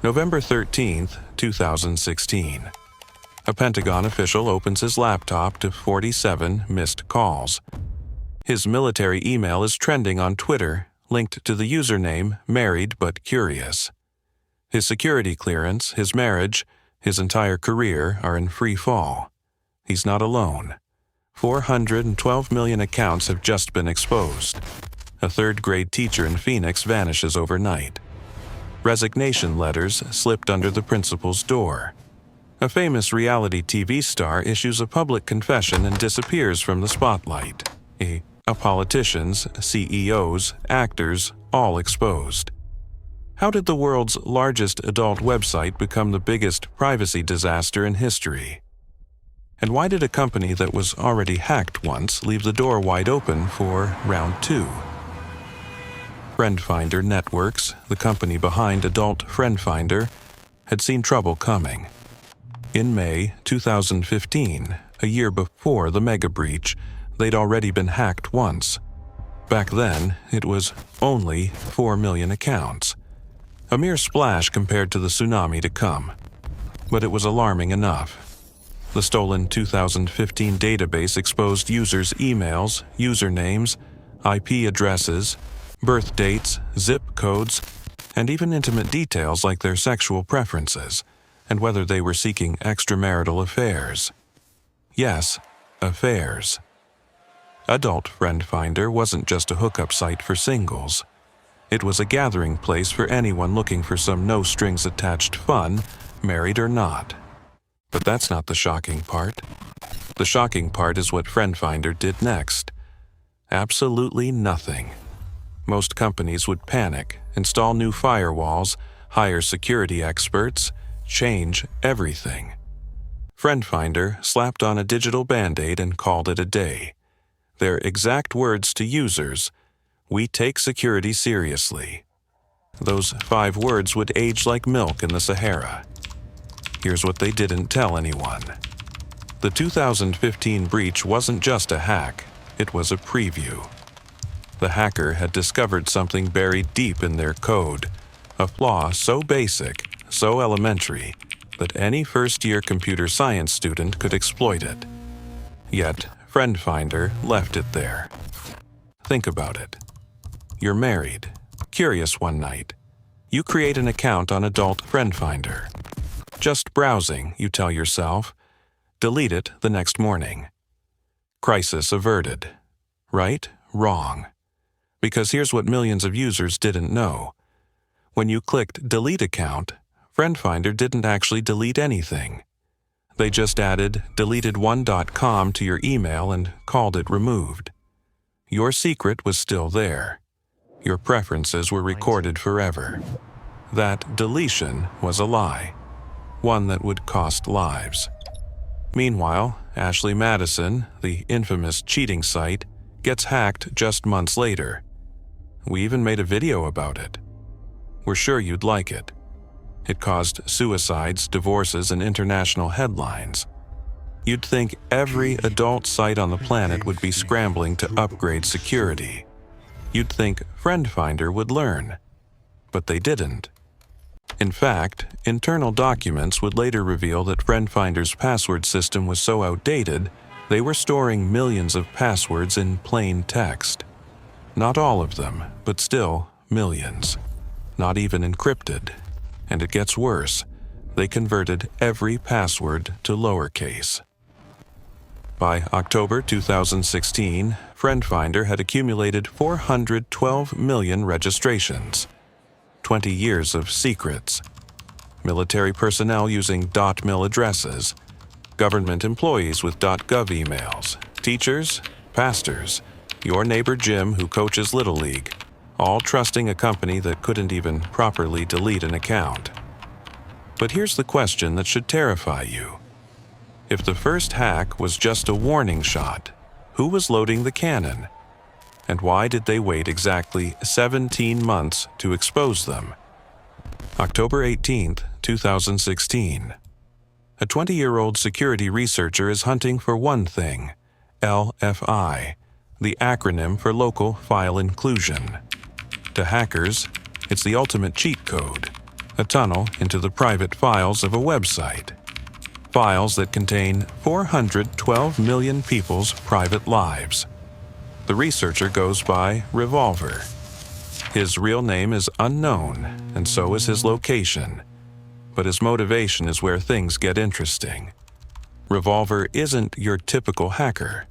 November 13, 2016. A Pentagon official opens his laptop to 47 missed calls. His military email is trending on Twitter, linked to the username Married But Curious. His security clearance, his marriage, his entire career are in free fall. He's not alone. 412 million accounts have just been exposed. A third-grade teacher in Phoenix vanishes overnight. Resignation letters slipped under the principal's door. A famous reality TV star issues a public confession and disappears from the spotlight. Politicians, CEOs, actors, all exposed. How did the world's largest adult website become the biggest privacy disaster in history? And why did a company that was already hacked once leave the door wide open for round 2? FriendFinder Networks, the company behind Adult FriendFinder, had seen trouble coming. In May 2015, a year before the mega breach, they'd already been hacked once. Back then, it was only 4 million accounts. A mere splash compared to the tsunami to come. But it was alarming enough. The stolen 2015 database exposed users' emails, usernames, IP addresses, birth dates, zip codes, and even intimate details like their sexual preferences and whether they were seeking extramarital affairs. Yes, affairs. Adult FriendFinder wasn't just a hookup site for singles. It was a gathering place for anyone looking for some no-strings-attached fun, married or not. But that's not the shocking part. The shocking part is what FriendFinder did next. Absolutely nothing. Most companies would panic, install new firewalls, hire security experts, change everything. FriendFinder slapped on a digital Band-Aid and called it a day. Their exact words to users, "We take security seriously." Those 5 words would age like milk in the Sahara. Here's what they didn't tell anyone. The 2015 breach wasn't just a hack, it was a preview. The hacker had discovered something buried deep in their code, a flaw so basic, so elementary, that any first-year computer science student could exploit it. Yet, FriendFinder left it there. Think about it. You're married, curious one night. You create an account on Adult FriendFinder. Just browsing, you tell yourself. Delete it the next morning. Crisis averted. Right? Wrong. Because here's what millions of users didn't know. When you clicked Delete Account, FriendFinder didn't actually delete anything. They just added deleted1.com to your email and called it removed. Your secret was still there. Your preferences were recorded forever. That deletion was a lie, one that would cost lives. Meanwhile, Ashley Madison, the infamous cheating site, gets hacked just months later. We even made a video about it. We're sure you'd like it. It caused suicides, divorces, and international headlines. You'd think every adult site on the planet would be scrambling to upgrade security. You'd think FriendFinder would learn. But they didn't. In fact, internal documents would later reveal that FriendFinder's password system was so outdated, they were storing millions of passwords in plain text. Not all of them, but still millions. Not even encrypted. And it gets worse. They converted every password to lowercase. By October 2016, FriendFinder had accumulated 412 million registrations. 20 years of secrets. Military personnel using .mil addresses. Government employees with .gov emails. Teachers, pastors, your neighbor Jim who coaches Little League. All trusting a company that couldn't even properly delete an account. But here's the question that should terrify you. If the first hack was just a warning shot, who was loading the cannon? And why did they wait exactly 17 months to expose them? October 18, 2016. A 20-year-old security researcher is hunting for one thing, LFI, the acronym for Local File Inclusion. To hackers, it's the ultimate cheat code. a tunnel into the private files of a website. Files that contain 412 million people's private lives. The researcher goes by Revolver. His real name is unknown, and so is his location. But his motivation is where things get interesting. Revolver isn't your typical hacker.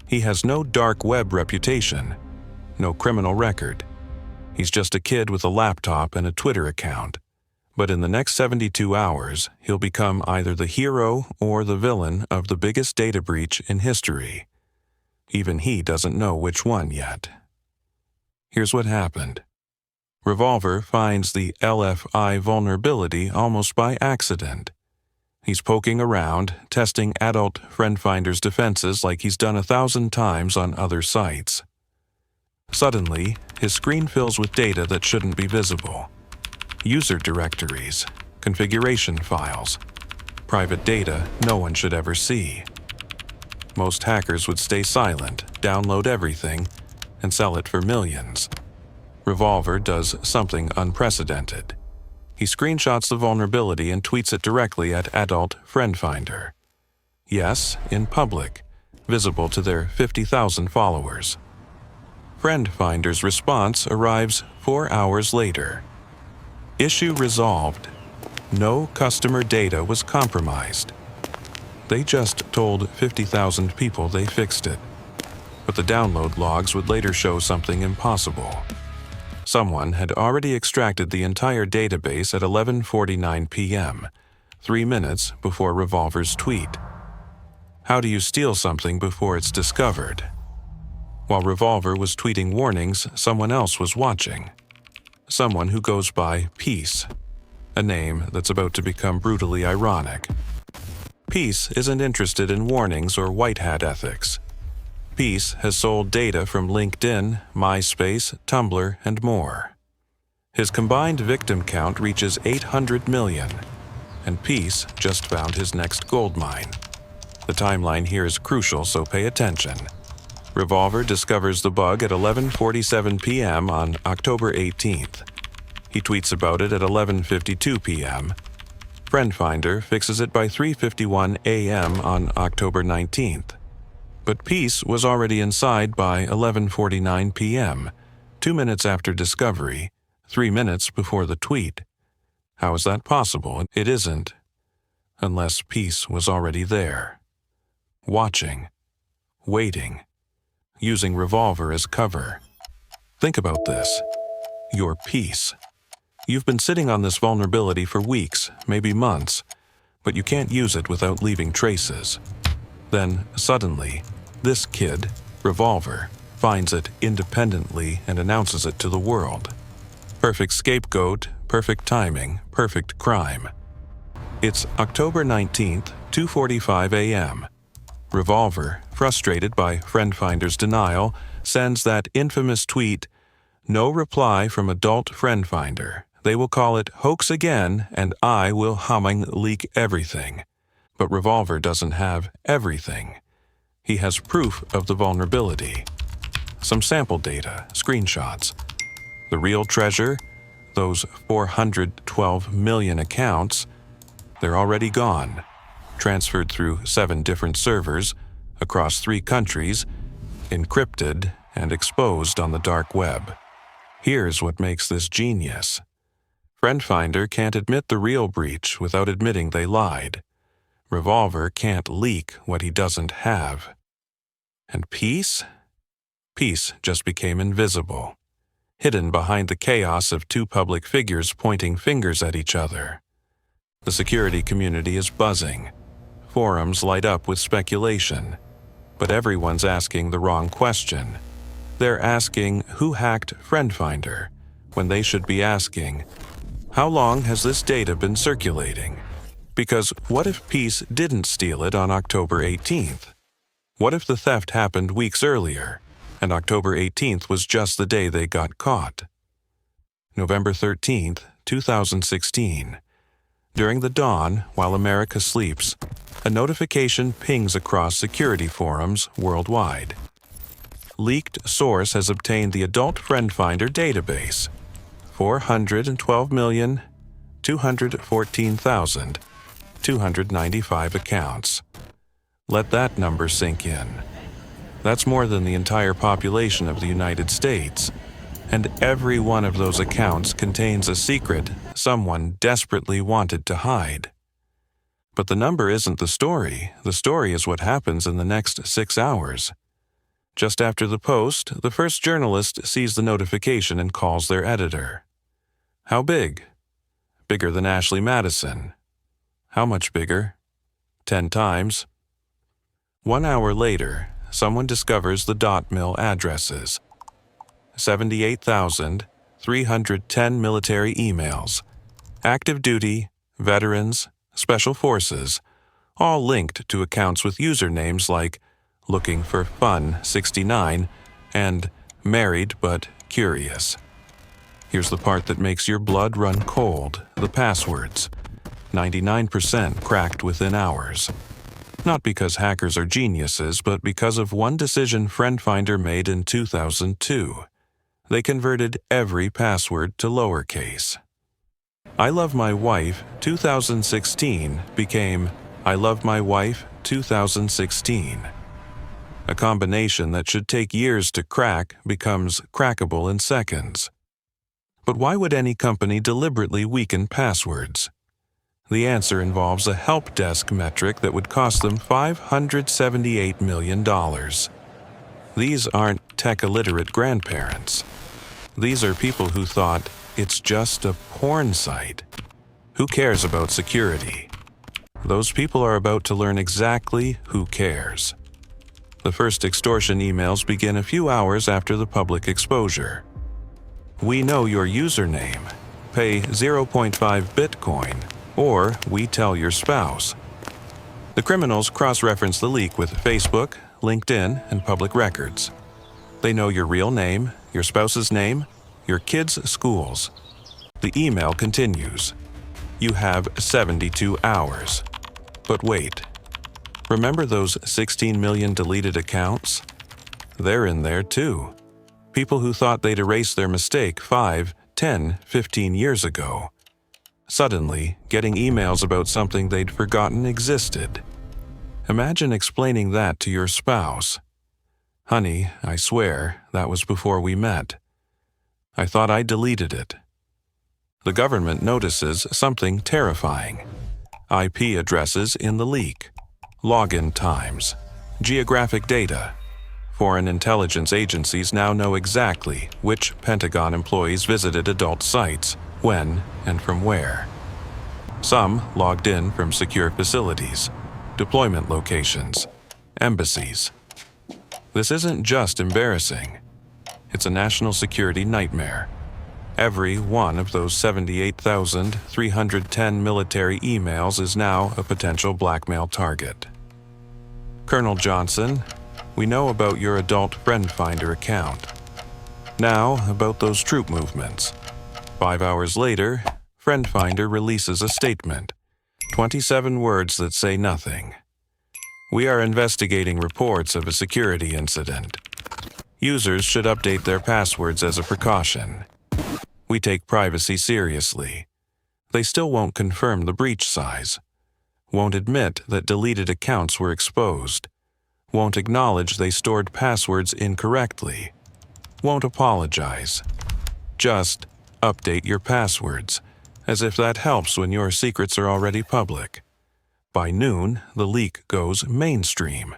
He has no dark web reputation, no criminal record. He's just a kid with a laptop and a Twitter account. But in the next 72 hours, he'll become either the hero or the villain of the biggest data breach in history. Even he doesn't know which one yet. Here's what happened. Revolver finds the LFI vulnerability almost by accident. He's poking around, testing adult FriendFinder's defenses like he's done 1,000 times on other sites. Suddenly, his screen fills with data that shouldn't be visible. User directories, configuration files, private data no one should ever see. Most hackers would stay silent, download everything, and sell it for millions. Revolver does something unprecedented. He screenshots the vulnerability and tweets it directly at adult FriendFinder. Yes, in public, visible to their 50,000 followers. FriendFinder's response arrives 4 hours later. Issue resolved. No customer data was compromised. They just told 50,000 people they fixed it. But the download logs would later show something impossible. Someone had already extracted the entire database at 11:49 p.m., 3 minutes before Revolver's tweet. How do you steal something before it's discovered? While Revolver was tweeting warnings, someone else was watching. Someone who goes by Peace, a name that's about to become brutally ironic. Peace isn't interested in warnings or white hat ethics. Peace has sold data from LinkedIn, MySpace, Tumblr, and more. His combined victim count reaches 800 million, and Peace just found his next gold mine. The timeline here is crucial, so pay attention. Revolver discovers the bug at 11:47 p.m. on October 18th. He tweets about it at 11:52 p.m. FriendFinder fixes it by 3:51 a.m. on October 19th. But Peace was already inside by 11:49 p.m., 2 minutes after discovery, 3 minutes before the tweet. How is that possible? It isn't, unless Peace was already there. Watching. Waiting. Using Revolver as cover. Think about this. Your Peace. You've been sitting on this vulnerability for weeks, maybe months, but you can't use it without leaving traces. Then, suddenly, this kid, Revolver, finds it independently and announces it to the world. Perfect scapegoat, perfect timing, perfect crime. It's October 19th, 2:45 a.m. Revolver, frustrated by FriendFinder's denial, sends that infamous tweet, "No reply from adult FriendFinder. They will call it hoax again, and I will humming leak everything." But Revolver doesn't have everything. He has proof of the vulnerability. Some sample data, screenshots. The real treasure, those 412 million accounts, they're already gone. Transferred through 7 different servers, across 3 countries, encrypted and exposed on the dark web. Here's what makes this genius. FriendFinder can't admit the real breach without admitting they lied. Revolver can't leak what he doesn't have. And Peace? Peace just became invisible, hidden behind the chaos of 2 public figures pointing fingers at each other. The security community is buzzing. Forums light up with speculation. But everyone's asking the wrong question. They're asking who hacked FriendFinder, when they should be asking, how long has this data been circulating? Because what if Peace didn't steal it on October 18th? What if the theft happened weeks earlier, and October 18th was just the day they got caught? November 13th, 2016. During the dawn, while America sleeps, a notification pings across security forums worldwide. Leaked source has obtained the adult FriendFinder database. 412 million, 214,295 accounts. Let that number sink in. That's more than the entire population of the United States, and every one of those accounts contains a secret someone desperately wanted to hide. But the number isn't the story. The story is what happens in the next 6 hours. Just after the post, the first journalist sees the notification and calls their editor. How big? Bigger than Ashley Madison. How much bigger? 10 times. 1 hour later, someone discovers the .mil addresses. 78,310 military emails. Active duty, veterans, special forces, all linked to accounts with usernames like Looking for Fun 69 and Married but Curious. Here's the part that makes your blood run cold, the passwords. 99% cracked within hours. Not because hackers are geniuses, but because of one decision FriendFinder made in 2002. They converted every password to lowercase. I Love My Wife 2016 became I Love My Wife 2016. A combination that should take years to crack becomes crackable in seconds. But why would any company deliberately weaken passwords? The answer involves a help desk metric that would cost them $578 million. These aren't tech-illiterate grandparents. These are people who thought, it's just a porn site. Who cares about security? Those people are about to learn exactly who cares. The first extortion emails begin a few hours after the public exposure. We know your username. Pay 0.5 Bitcoin. Or we tell your spouse. The criminals cross-reference the leak with Facebook, LinkedIn, and public records. They know your real name, your spouse's name, your kids' schools. The email continues. You have 72 hours. But wait. Remember those 16 million deleted accounts? They're in there too. People who thought they'd erased their mistake 5, 10, 15 years ago. Suddenly, getting emails about something they'd forgotten existed. Imagine explaining that to your spouse. Honey, I swear, that was before we met. I thought I deleted it. The government notices something terrifying. IP addresses in the leak. Login times. Geographic data. Foreign intelligence agencies now know exactly which Pentagon employees visited adult sites, when, and from where. Some logged in from secure facilities, deployment locations, embassies. This isn't just embarrassing. It's a national security nightmare. Every one of those 78,310 military emails is now a potential blackmail target. Colonel Johnson, we know about your adult FriendFinder account. Now about those troop movements. 5 hours later, FriendFinder releases a statement. 27 words that say nothing. We are investigating reports of a security incident. Users should update their passwords as a precaution. We take privacy seriously. They still won't confirm the breach size. Won't admit that deleted accounts were exposed. Won't acknowledge they stored passwords incorrectly. Won't apologize. Just update your passwords, as if that helps when your secrets are already public. By noon, the leak goes mainstream.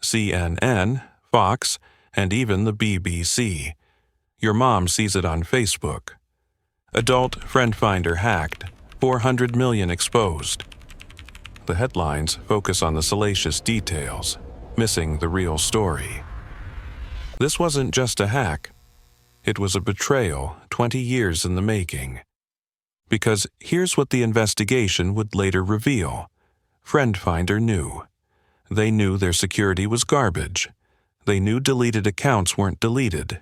CNN, Fox, and even the BBC. Your mom sees it on Facebook. Adult FriendFinder hacked, 400 million exposed. The headlines focus on the salacious details, missing the real story. This wasn't just a hack. It was a betrayal 20 years in the making. Because here's what the investigation would later reveal. FriendFinder knew. They knew their security was garbage. They knew deleted accounts weren't deleted.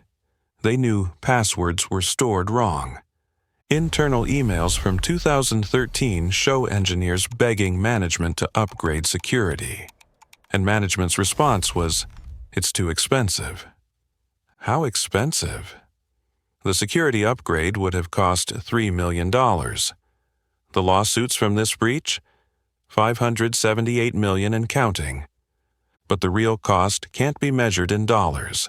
They knew passwords were stored wrong. Internal emails from 2013 show engineers begging management to upgrade security. And management's response was, it's too expensive. How expensive? The security upgrade would have cost $3 million. The lawsuits from this breach? $578 million and counting. But the real cost can't be measured in dollars.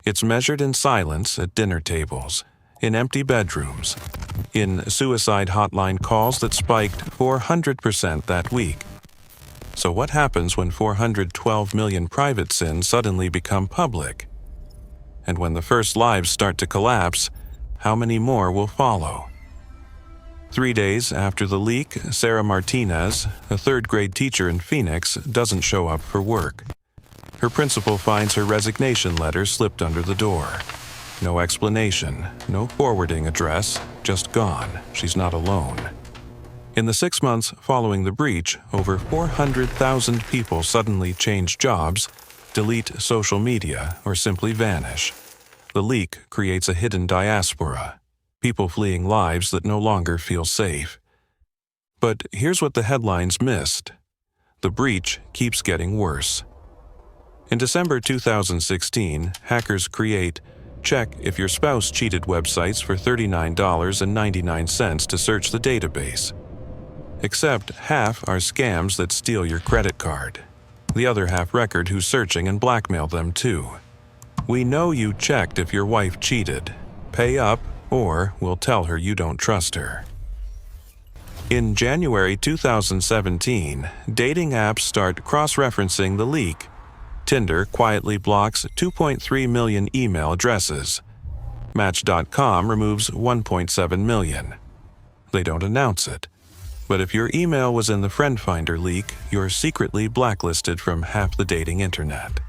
It's measured in silence at dinner tables, in empty bedrooms, in suicide hotline calls that spiked 400% that week. So what happens when 412 million private sins suddenly become public? And when the first lives start to collapse, how many more will follow? 3 days after the leak, Sarah Martinez, a third-grade teacher in Phoenix, doesn't show up for work. Her principal finds her resignation letter slipped under the door. No explanation, no forwarding address, just gone. She's not alone. In the 6 months following the breach, over 400,000 people suddenly change jobs, delete social media, or simply vanish. The leak creates a hidden diaspora, people fleeing lives that no longer feel safe. But here's what the headlines missed. The breach keeps getting worse. In December 2016, hackers create Check If Your Spouse Cheated websites for $39.99 to search the database. Except half are scams that steal your credit card. The other half record who's searching and blackmail them too. We know you checked if your wife cheated. Pay up, or we'll tell her you don't trust her. In January 2017, dating apps start cross-referencing the leak. Tinder quietly blocks 2.3 million email addresses. Match.com removes 1.7 million. They don't announce it. But if your email was in the Friend Finder leak, you're secretly blacklisted from half the dating internet.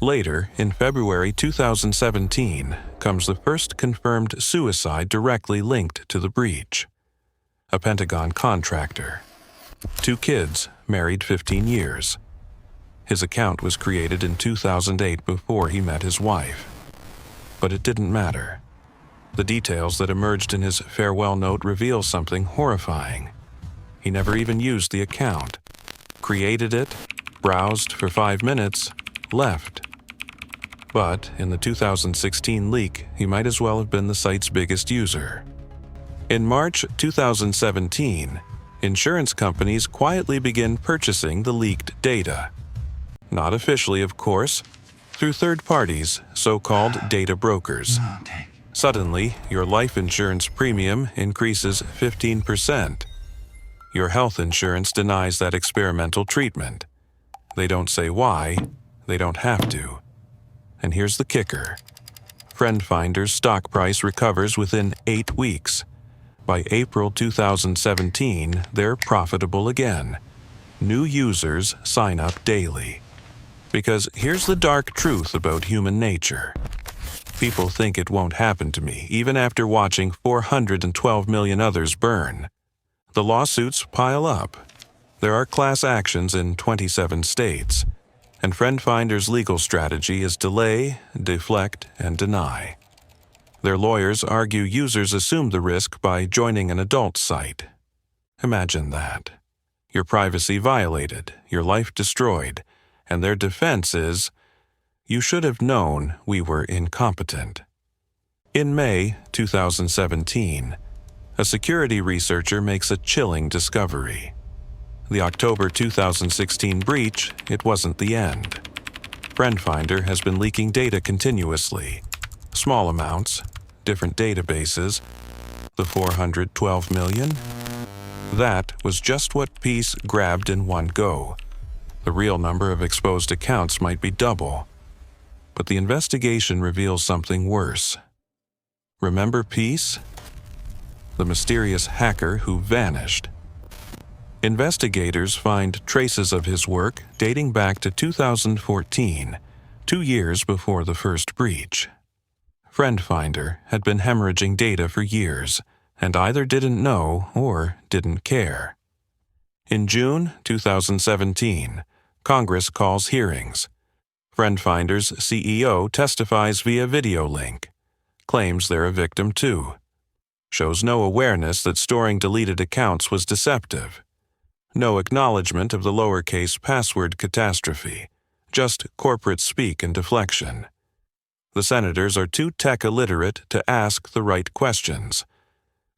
Later, in February 2017, comes the first confirmed suicide directly linked to the breach. A Pentagon contractor. 2 kids, married 15 years. His account was created in 2008 before he met his wife. But it didn't matter. The details that emerged in his farewell note reveal something horrifying. He never even used the account. Created it, browsed for 5 minutes, left. But in the 2016 leak, he might as well have been the site's biggest user. In March 2017, insurance companies quietly begin purchasing the leaked data. Not officially, of course, through third parties, so-called data brokers. Suddenly, your life insurance premium increases 15%. Your health insurance denies that experimental treatment. They don't say why, they don't have to. And here's the kicker. Friend Finder's stock price recovers within 8 weeks. By April 2017, they're profitable again. New users sign up daily. Because here's the dark truth about human nature. People think it won't happen to me, even after watching 412 million others burn. The lawsuits pile up. There are class actions in 27 states, and Friend Finder's legal strategy is delay, deflect, and deny. Their lawyers argue users assume the risk by joining an adult site. Imagine that. Your privacy violated, your life destroyed, and their defense is, you should have known we were incompetent. In May 2017, a security researcher makes a chilling discovery. The October 2016 breach, it wasn't the end. Friend Finder has been leaking data continuously. Small amounts, different databases. The 412 million? That was just what Peace grabbed in one go. The real number of exposed accounts might be double. But the investigation reveals something worse. Remember Peace? The mysterious hacker who vanished. Investigators find traces of his work dating back to 2014, 2 years before the first breach. Friend Finder had been hemorrhaging data for years, and either didn't know or didn't care. In June 2017, Congress calls hearings. Friend Finder's CEO testifies via video link, claims they're a victim too, shows no awareness that storing deleted accounts was deceptive, no acknowledgement of the lowercase password catastrophe, just corporate speak and deflection. The senators are too tech illiterate to ask the right questions.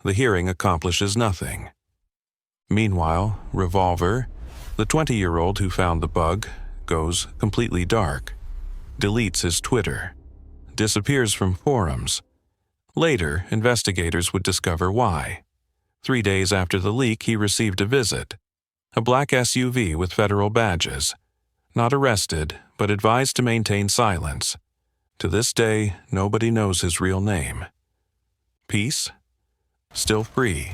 The hearing accomplishes nothing. Meanwhile, Revolver, the 20-year-old who found the bug, goes completely dark, deletes his Twitter, disappears from forums. Later, investigators would discover why. 3 days after the leak, he received a visit, a black SUV with federal badges. Not arrested, but advised to maintain silence. To this day, nobody knows his real name. Peace? Still free.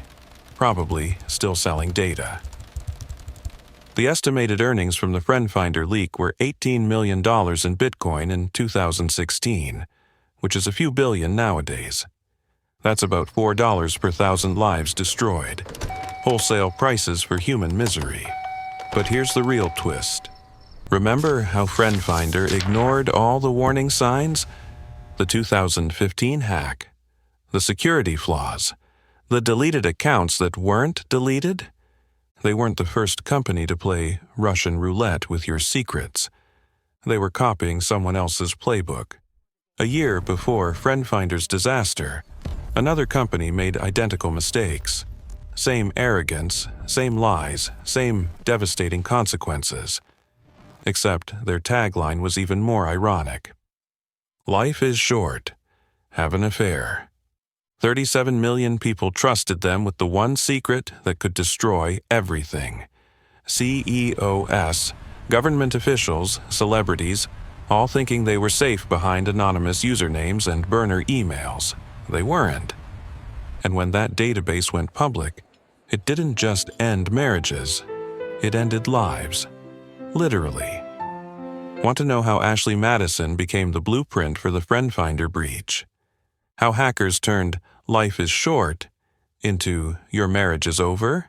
Probably still selling data. The estimated earnings from the FriendFinder leak were $18 million in Bitcoin in 2016, which is a few billion nowadays. That's about $4 per 1,000 lives destroyed. Wholesale prices for human misery. But here's the real twist. Remember how FriendFinder ignored all the warning signs? The 2015 hack, the security flaws, the deleted accounts that weren't deleted? They weren't the first company to play Russian roulette with your secrets. They were copying someone else's playbook. A year before FriendFinder's disaster, another company made identical mistakes. Same arrogance, same lies, same devastating consequences. Except their tagline was even more ironic. Life is short. Have an affair. 37 million people trusted them with the one secret that could destroy everything. CEOs, government officials, celebrities, all thinking they were safe behind anonymous usernames and burner emails. They weren't. And when that database went public, it didn't just end marriages. It ended lives. Literally. Want to know how Ashley Madison became the blueprint for the FriendFinder breach? How hackers turned "life is short" into "your marriage is over"?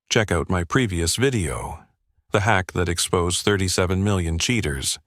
Check out my previous video, the hack that exposed 37 million cheaters.